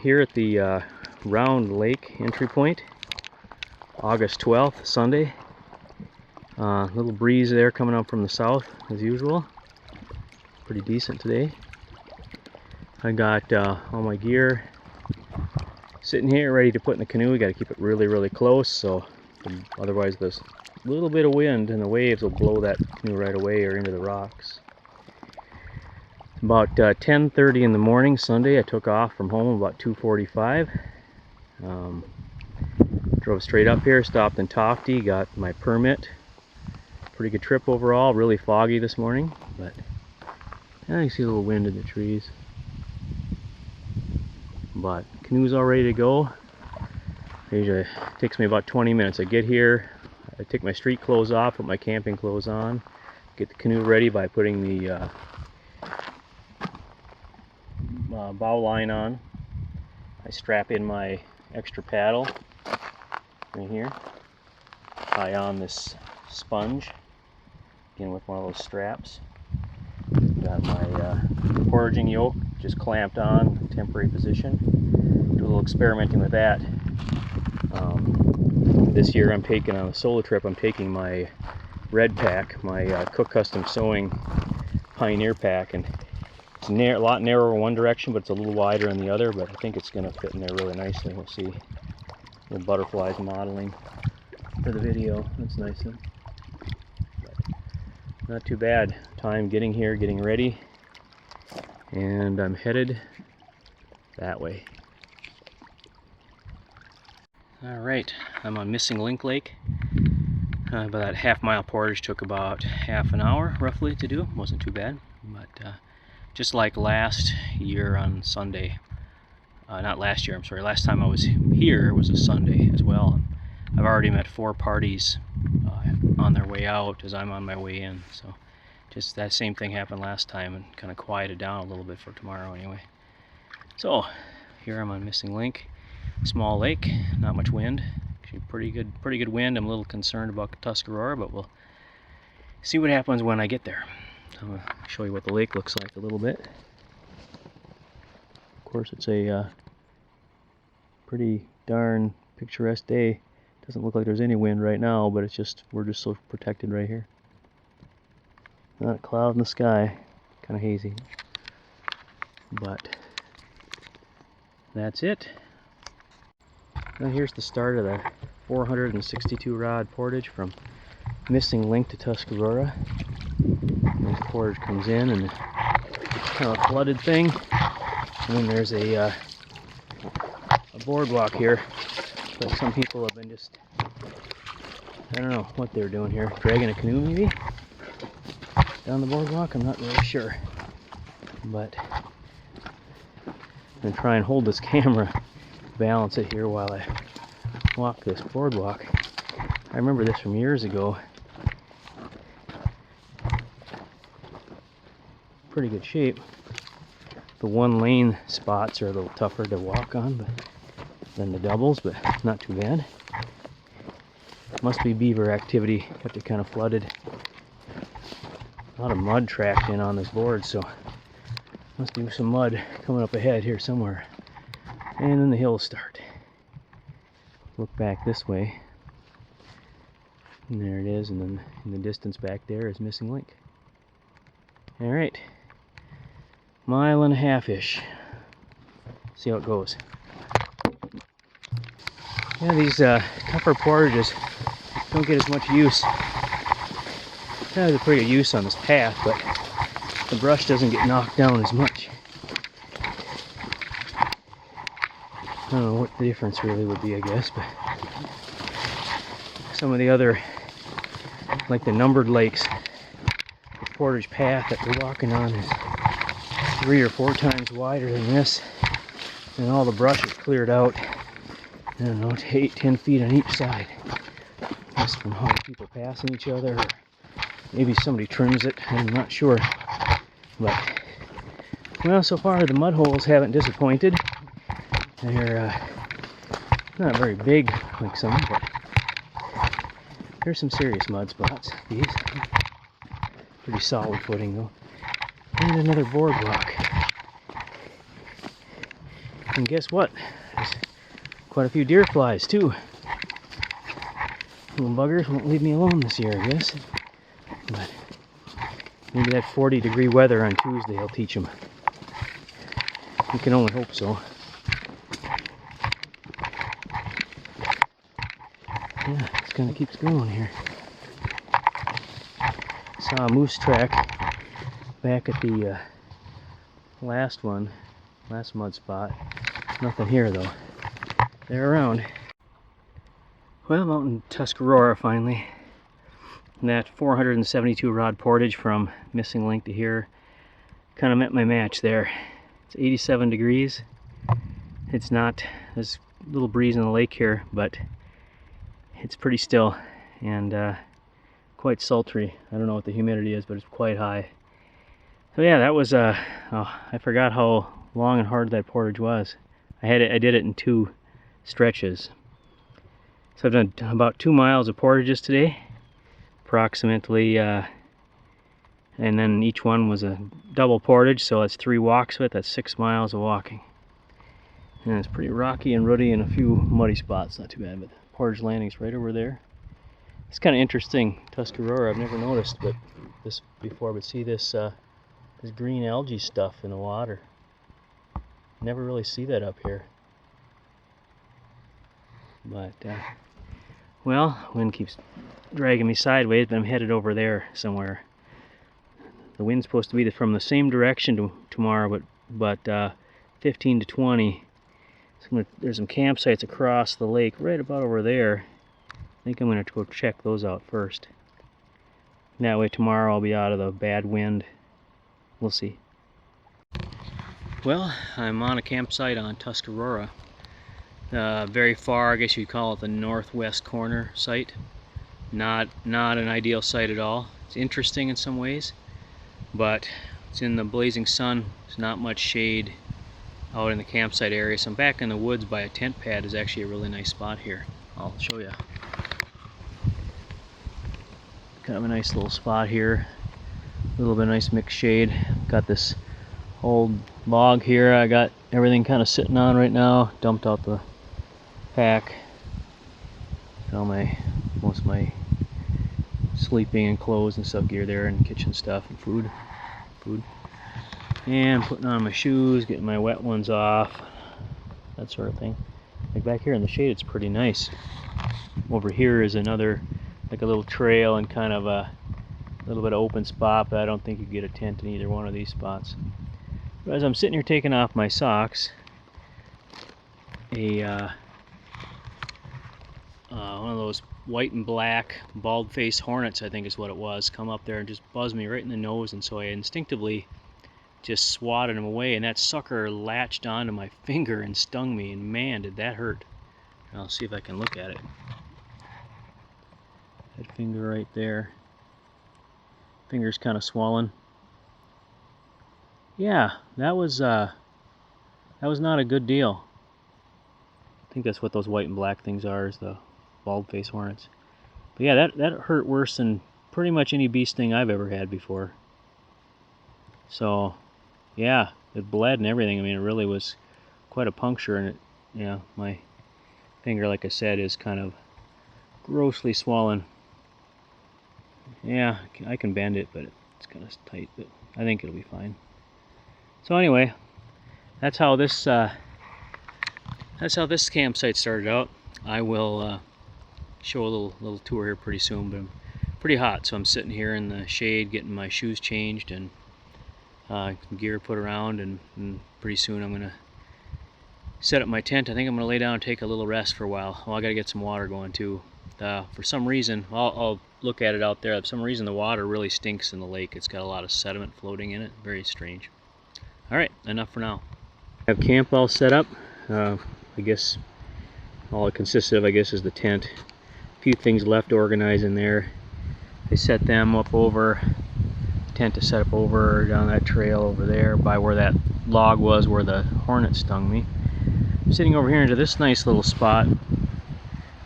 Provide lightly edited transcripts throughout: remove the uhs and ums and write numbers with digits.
here at the Round Lake entry point, August 12th, Sunday. Little breeze there coming up from the south as usual. Pretty decent today. I got all my gear sitting here ready to put in the canoe. We got to keep it really close, so otherwise there's a little bit of wind and the waves will blow that canoe right away or into the rocks. About 10:30 in the morning Sunday, I took off from home about 2:45. Drove straight up here, stopped in Tofty, got my permit. Pretty good trip overall. Really foggy this morning, but yeah, you see a little wind in the trees. But canoe's all ready to go. Usually it takes me about 20 minutes. I get here, I take my street clothes off, put my camping clothes on, get the canoe ready by putting the bow line on. I strap in my extra paddle right here, tie on this sponge, again with one of those straps. Got my portaging yoke just clamped on, temporary position. Do a little experimenting with that. This year I'm taking, on a solo trip, I'm taking my red pack, my Cook Custom Sewing Pioneer pack, and it's a lot narrower in one direction, but it's a little wider in the other, but I think it's going to fit in there really nicely. We'll see. Little butterflies modeling for the video. That's nice. But not too bad. Time getting here, getting ready, and I'm headed that way. Alright, I'm on Missing Link Lake. About that half-mile portage took about half an hour roughly to do. Wasn't too bad, but just like last year on Sunday, not last year, I'm sorry, last time I was here was a Sunday as well. I've already met 4 parties on their way out as I'm on my way in, so just that same thing happened last time and kind of quieted down a little bit for tomorrow anyway. So here I'm on Missing Link, small lake, not much wind, actually pretty good wind. I'm a little concerned about Tuscarora, but we'll see what happens when I get there. I'm going to show you what the lake looks like a little bit. Of course, it's a pretty darn picturesque day. Doesn't look like there's any wind right now, but it's just, we're just so protected right here. Not a cloud in the sky, kind of hazy. But that's it. Now here's the start of the 462 rod portage from Missing Link to Tuscarora. This portage comes in and kind of a flooded thing, and then there's a boardwalk here. But some people have been just, I don't know what they're doing here, dragging a canoe maybe down the boardwalk. I'm not really sure, but I'm gonna try and hold this camera, balance it here while I walk this boardwalk. I remember this from years ago. Pretty good shape. The one lane spots are a little tougher to walk on than the doubles, but not too bad. Must be beaver activity, kept it kind of flooded. A lot of mud tracked in on this board, so must be some mud coming up ahead here somewhere. And then the hills start. Look back this way, and there it is, and then in the distance back there is Missing Link. Alright, mile and a half-ish. See how it goes. Yeah, these tougher portages don't get as much use. There's a pretty good use on this path, but the brush doesn't get knocked down as much. I don't know what the difference really would be, I guess, but some of the other, like the numbered lakes, the portage path that we're walking on is 3 or 4 times wider than this, and all the brush is cleared out. I don't know, 8-10 feet on each side. Just from how people passing each other, or maybe somebody trims it, I'm not sure. But, well, so far the mud holes haven't disappointed. They're not very big like some, but there's some serious mud spots. These pretty solid footing though. And another boardwalk. And guess what? There's quite a few deer flies too. Little buggers won't leave me alone this year, I guess. But maybe that 40-degree weather on Tuesday will teach them. We can only hope so. Yeah, it kind of keeps going here. Saw a moose track back at the last mud spot. Nothing here though. They're around. Well, I'm out in Tuscarora finally. And that 472 rod portage from Missing Link to here kind of met my match there. It's 87 degrees. It's not, there's a little breeze in the lake here, but it's pretty still and quite sultry. I don't know what the humidity is, but it's quite high. So yeah, that was oh, I forgot how long and hard that portage was. I did it in 2 stretches. So I've done about 2 miles of portages today, approximately, and then each one was a double portage, so that's 3 walks with it. That's 6 miles of walking. And it's pretty rocky and ruddy and a few muddy spots, not too bad, but the portage landing's right over there. It's kind of interesting, Tuscarora, I've never noticed this before, but see this this green algae stuff in the water. Never really see that up here. But, well, wind keeps dragging me sideways, but I'm headed over there somewhere. The wind's supposed to be from the same direction tomorrow, but 15 to 20. So there's some campsites across the lake, right about over there. I think I'm going to go check those out first. And that way tomorrow I'll be out of the bad wind. We'll see. Well, I'm on a campsite on Tuscarora. Very far, I guess you'd call it the northwest corner site. Not an ideal site at all. It's interesting in some ways, but it's in the blazing sun. There's not much shade out in the campsite area. So I'm back in the woods by a tent pad. Is actually a really nice spot here. I'll show you. Kind of a nice little spot here. A little bit of nice mixed shade. Got this old log here. I got everything kind of sitting on right now. Dumped out the pack. Got all most of my sleeping and clothes and stuff gear there, and kitchen stuff and food. And putting on my shoes, getting my wet ones off, that sort of thing. Like back here in the shade, it's pretty nice. Over here is another, like a little trail and kind of a little bit of open spot, but I don't think you get a tent in either one of these spots. But as I'm sitting here taking off my socks, one of those white and black bald-faced hornets, I think is what it was, come up there and just buzzed me right in the nose, and so I instinctively just swatted him away, and that sucker latched onto my finger and stung me, and man, did that hurt. I'll see if I can look at it. That finger right there. Finger's kind of swollen. Yeah, that was not a good deal. I think that's what those white and black things are, is the bald-faced hornets. But yeah, that hurt worse than pretty much any bee sting I've ever had before. So, yeah, it bled and everything. I mean, it really was quite a puncture, and it, yeah, my finger, like I said, is kind of grossly swollen. Yeah, I can bend it, but it's kind of tight, but I think it'll be fine. So anyway, that's how this campsite started out. I will show a little tour here pretty soon, but I'm pretty hot, so I'm sitting here in the shade getting my shoes changed and gear put around, and pretty soon I'm gonna set up my tent. I think I'm gonna lay down and take a little rest for a while. Well, I gotta get some water going too. For some reason, I'll look at it out there. For some reason, the water really stinks in the lake. It's got a lot of sediment floating in it. Very strange. All right, enough for now. I have camp all set up. I guess all it consists of, is the tent. A few things left to organize in there. I set them up over, tent to set up over down that trail over there by where that log was where the hornet stung me. I'm sitting over here into this nice little spot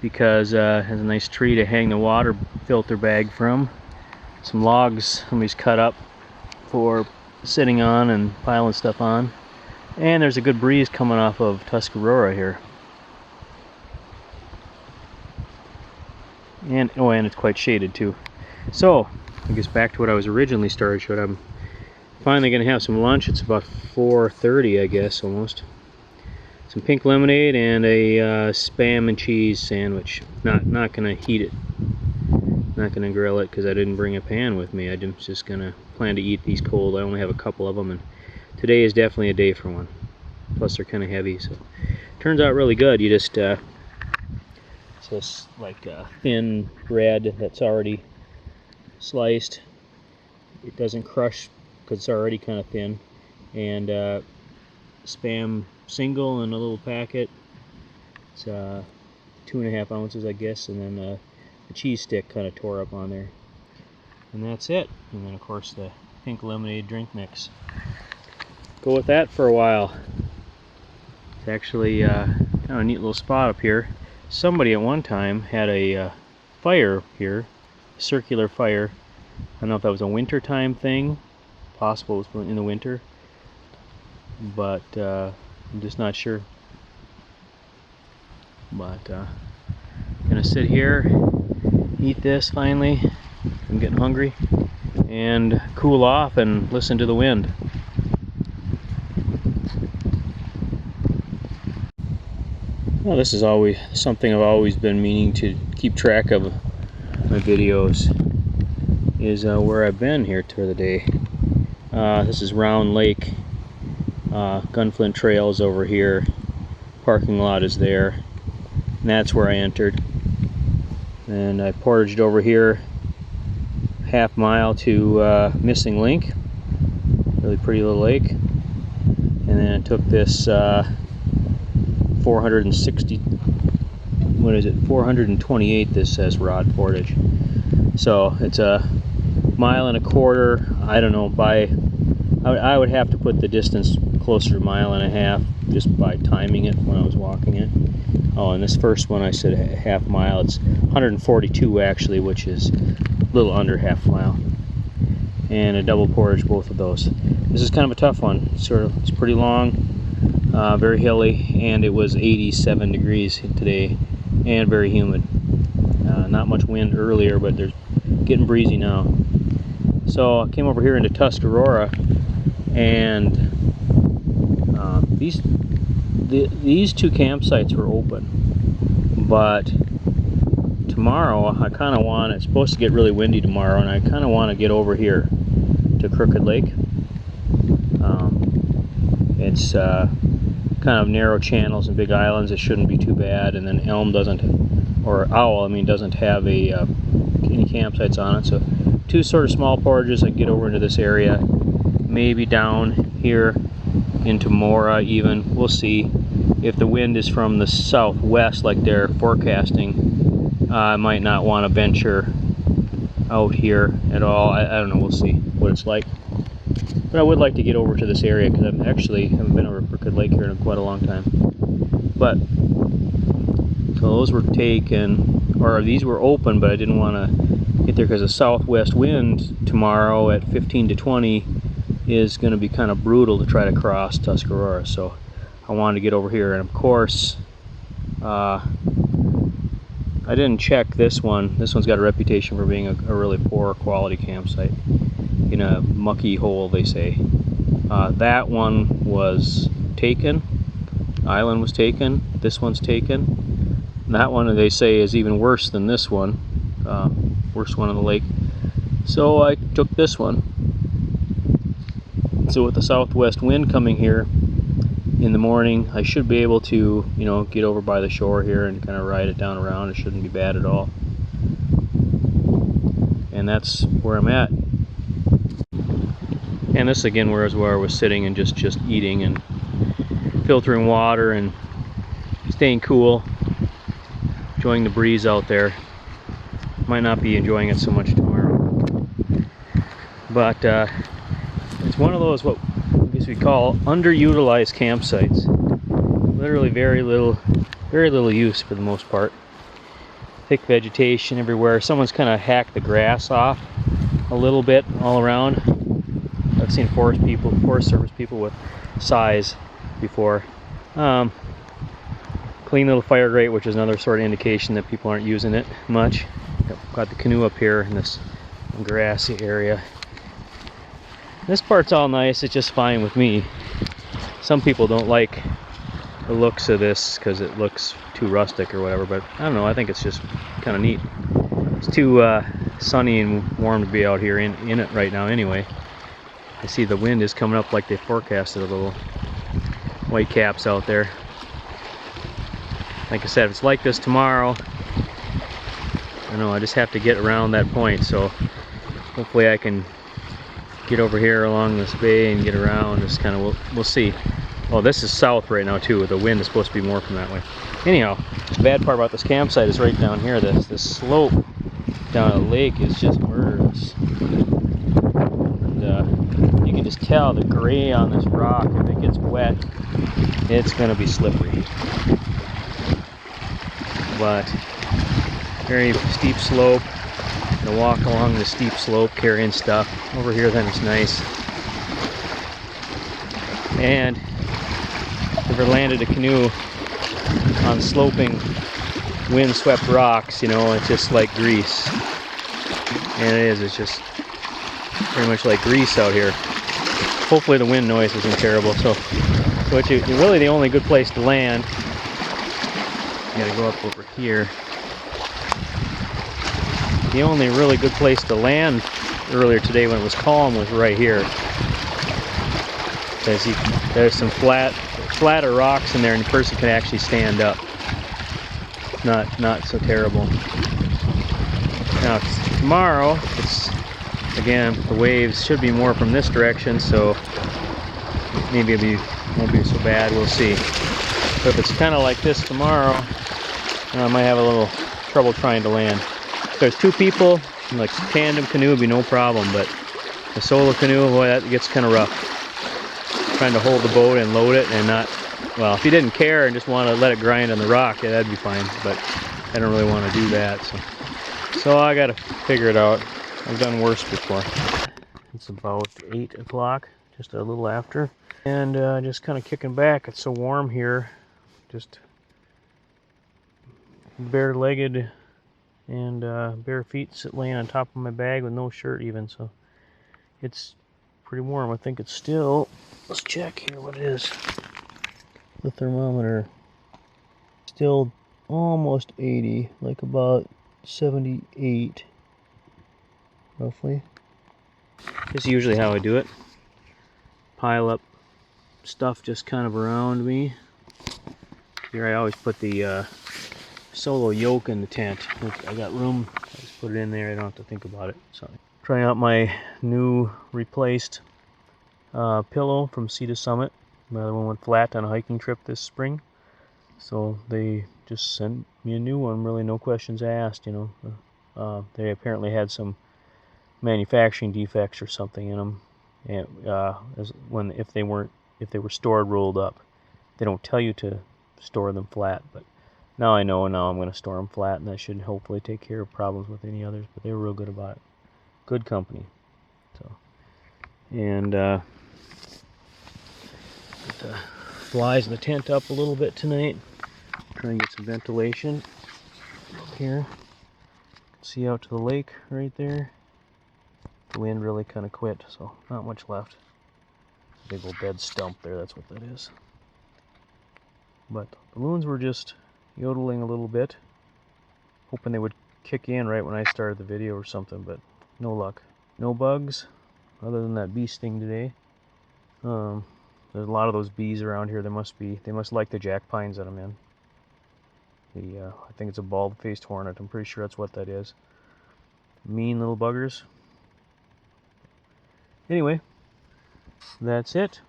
because it has a nice tree to hang the water filter bag from. Some logs somebody's cut up for sitting on and piling stuff on. And there's a good breeze coming off of Tuscarora here. And oh, and it's quite shaded too. So I guess back to what I was originally started showing. I'm finally gonna have some lunch. It's about 4:30, I guess, almost. Some pink lemonade and a Spam and cheese sandwich. Not gonna heat it. Not gonna grill it because I didn't bring a pan with me. I'm just gonna plan to eat these cold. I only have a couple of them, and today is definitely a day for one. Plus they're kind of heavy, so turns out really good. You just it's this like thin bread that's already sliced. It doesn't crush because it's already kind of thin, and Spam single in a little packet. It's 2.5 ounces, I guess, and then the cheese stick kind of tore up on there, and that's it. And then of course the pink lemonade drink mix. Go with that for a while. It's actually kind of a neat little spot up here. Somebody at one time had a fire here, a circular fire. I don't know if that was a winter time thing. Possible it was in the winter, but I'm just not sure. But gonna sit here, eat this finally. I'm getting hungry, and cool off and listen to the wind. Well, this is always something I've always been meaning to keep track of my videos, is where I've been here for the day. This is Round Lake. Gunflint Trail's over here. Parking lot is there. And that's where I entered. And I portaged over here, half mile to Missing Link. Really pretty little lake. And then I took this 460, what is it, 428 this says rod portage. So it's a 1.25 miles. I don't know, I would have to put the distance closer to 1.5 miles just by timing it when I was walking it. Oh, and this first one I said half mile. It's 142 actually, which is a little under half mile. And a double portage, both of those. This is kind of a tough one. It's pretty long, very hilly, and it was 87 degrees today, and very humid. Not much wind earlier, but there's getting breezy now. So I came over here into Tuscarora, and these two campsites were open, but tomorrow I kind of want, it's supposed to get really windy tomorrow, and I kind of want to get over here to Crooked Lake. It's kind of narrow channels and big islands. It shouldn't be too bad, and then Elm doesn't, or Owl, I mean, doesn't have any campsites on it. So two sort of small portages. I can get over into this area, maybe down here into Mora even. We'll see. If the wind is from the southwest like they're forecasting, I might not want to venture out here at all. I don't know, we'll see what it's like. But I would like to get over to this area because I actually haven't been over Crooked Lake here in quite a long time. But so those were taken, or these were open, but I didn't want to get there because the southwest wind tomorrow at 15 to 20 is going to be kind of brutal to try to cross Tuscarora. So I wanted to get over here, and of course I didn't check this one. This one's got a reputation for being a really poor quality campsite, in a mucky hole, they say. That one was taken. Island was taken. This one's taken. That one, they say, is even worse than this one. Worst one on the lake. So I took this one. So with the southwest wind coming here in the morning, I should be able to, get over by the shore here and kind of ride it down around. It shouldn't be bad at all. And that's where I'm at. And this again where I was sitting and just eating and filtering water and staying cool, enjoying the breeze out there. Might not be enjoying it so much tomorrow, but it's one of those what I guess we call underutilized campsites. Literally very little use for the most part. Thick vegetation everywhere. Someone's kind of hacked the grass off a little bit all around. I've seen Forest Service people with size before. Clean little fire grate, which is another sort of indication that people aren't using it much. Got the canoe up here in this grassy area. This part's all nice, it's just fine with me. Some people don't like the looks of this because it looks too rustic or whatever, but I don't know, I think it's just kind of neat. It's too sunny and warm to be out here in it right now anyway. I see the wind is coming up like they forecasted, a little white caps out there. Like I said, if it's like this tomorrow, I don't know, I just have to get around that point, so hopefully I can get over here along this bay and get around. Just kind of, we'll see. Oh, this is south right now too. The wind is supposed to be more from that way. Anyhow, the bad part about this campsite is right down here. This slope down at the lake is just murderous. And you can just tell the gray on this rock. If it gets wet, it's going to be slippery. But very steep slope. Gonna walk along the steep slope, carrying stuff. Over here, then it's nice. And ever landed a canoe on sloping, wind-swept rocks, you know, it's just like grease. And it is, it's just pretty much like grease out here. Hopefully the wind noise isn't terrible. So it's really the only good place to land. You gotta go up over here. The only really good place to land earlier today when it was calm was right here. Because there's some flatter rocks in there and the person can actually stand up. Not so terrible. Now tomorrow, again, the waves should be more from this direction, so maybe it won't be so bad, we'll see. But if it's kind of like this tomorrow, I might have a little trouble trying to land. If there's two people, like tandem canoe would be no problem, but a solo canoe, boy, that gets kind of rough. Trying to hold the boat and load it and not, well, if you didn't care and just want to let it grind on the rock, yeah, that'd be fine, but I don't really want to do that, so I gotta figure it out. I've done worse before. It's about 8 o'clock, just a little after, and just kind of kicking back. It's so warm here, just bare-legged and bare feet laying on top of my bag with no shirt even, so it's pretty warm. I think it's still, let's check here what it is. The thermometer still almost 80, like about 78 roughly. This is usually how I do it. Pile up stuff just kind of around me. Here I always put the solo yoke in the tent. I got room, I just put it in there, I don't have to think about it. So trying out my new replaced pillow from Sea to Summit. My other one went flat on a hiking trip this spring, so they just sent me a new one, really no questions asked, you know. They apparently had some manufacturing defects or something in them, and if they were stored rolled up. They don't tell you to store them flat, but now I know, now I'm going to store them flat, and that should hopefully take care of problems with any others. But they were real good about it. Good company. So, and get the flies in the tent up a little bit tonight. Try and get some ventilation up here. See out to the lake right there. The wind really kind of quit, so not much left. Big old dead stump there, that's what that is. But the loons were just yodeling a little bit, hoping they would kick in right when I started the video or something, but no luck. No bugs, other than that bee sting today. There's a lot of those bees around here. They must like the jack pines that I'm in. I think it's a bald-faced hornet. I'm pretty sure that's what that is. Mean little buggers. Anyway, that's it.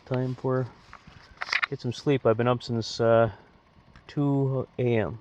Time for get some sleep. I've been up since 2 a.m.